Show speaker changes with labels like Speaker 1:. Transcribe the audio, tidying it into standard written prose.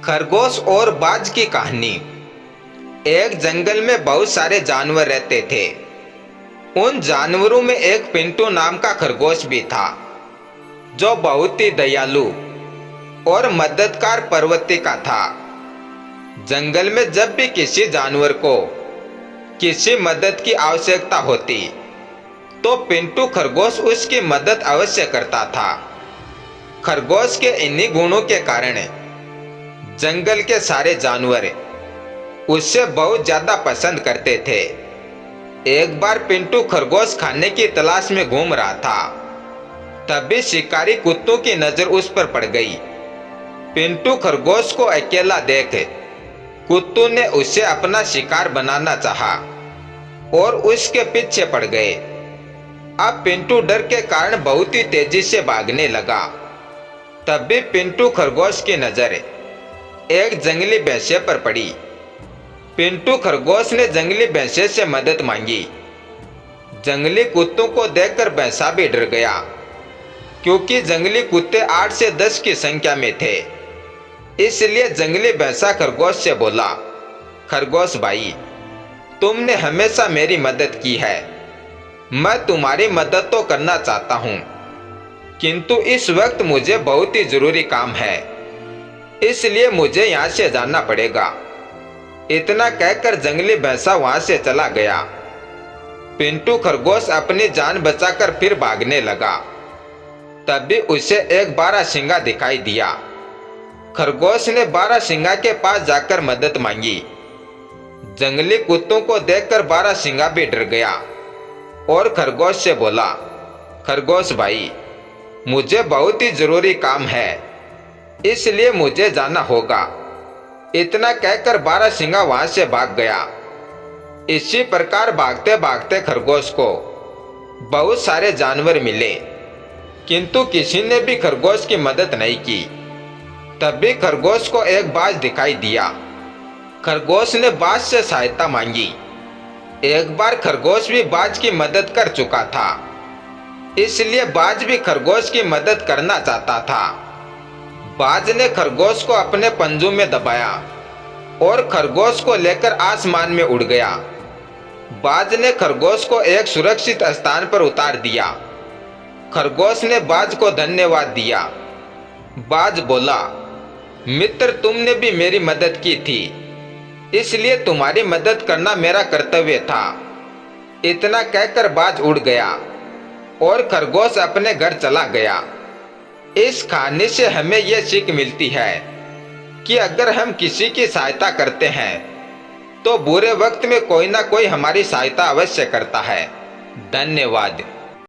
Speaker 1: खरगोश और बाज की कहानी। एक जंगल में बहुत सारे जानवर रहते थे। उन जानवरों में एक पिंटू नाम का खरगोश भी था, जो बहुत ही दयालु और मददगार प्रवृत्ति का था। जंगल में जब भी किसी जानवर को किसी मदद की आवश्यकता होती, तो पिंटू खरगोश उसकी मदद अवश्य करता था। खरगोश के इन्हीं गुणों के कारण जंगल के सारे जानवर उससे बहुत ज्यादा पसंद करते थे। एक बार पिंटू खरगोश खाने की तलाश में घूम रहा था, तभी शिकारी कुत्तों की नजर उस पर पड़ गई। पिंटू खरगोश को अकेला देख कुत्तों ने उसे अपना शिकार बनाना चाहा और उसके पीछे पड़ गए। अब पिंटू डर के कारण बहुत ही तेजी से भागने लगा। तभी पिंटू खरगोश की नजर एक जंगली भैंसे पर पड़ी। पिंटू खरगोश ने जंगली भैंसे से मदद मांगी। जंगली कुत्तों को देखकर भैंसा भी डर गया, क्योंकि जंगली कुत्ते 8 से 10 की संख्या में थे। इसलिए जंगली भैंसा खरगोश से बोला, खरगोश भाई, तुमने हमेशा मेरी मदद की है। मैं तुम्हारी मदद तो करना चाहता हूँ, किंतु इस वक्त मुझे बहुत ही जरूरी काम है, इसलिए मुझे यहाँ से जाना पड़ेगा। इतना कहकर जंगली भैंसा वहां से चला गया। पिंटू खरगोश अपनी जान बचाकर फिर भागने लगा। तभी उसे एक बारहसिंगा दिखाई दिया। खरगोश ने बारहसिंगा के पास जाकर मदद मांगी। जंगली कुत्तों को देखकर बारहसिंगा भी डर गया और खरगोश से बोला, खरगोश भाई, मुझे बहुत ही जरूरी काम है, इसलिए मुझे जाना होगा। इतना कहकर बारहसिंगा वहां से भाग गया। इसी प्रकार भागते भागते खरगोश को बहुत सारे जानवर मिले, किंतु किसी ने भी खरगोश की मदद नहीं की। तभी खरगोश को एक बाज दिखाई दिया। खरगोश ने बाज से सहायता मांगी। एक बार खरगोश भी बाज की मदद कर चुका था, इसलिए बाज भी खरगोश की मदद करना चाहता था। बाज ने खरगोश को अपने पंजों में दबाया और खरगोश को लेकर आसमान में उड़ गया। बाज ने खरगोश को एक सुरक्षित स्थान पर उतार दिया। खरगोश ने बाज को धन्यवाद दिया। बाज बोला, मित्र, तुमने भी मेरी मदद की थी, इसलिए तुम्हारी मदद करना मेरा कर्तव्य था। इतना कहकर बाज उड़ गया और खरगोश अपने घर चला गया। इस कहानी से हमें यह सीख मिलती है कि अगर हम किसी की सहायता करते हैं, तो बुरे वक्त में कोई ना कोई हमारी सहायता अवश्य करता है। धन्यवाद।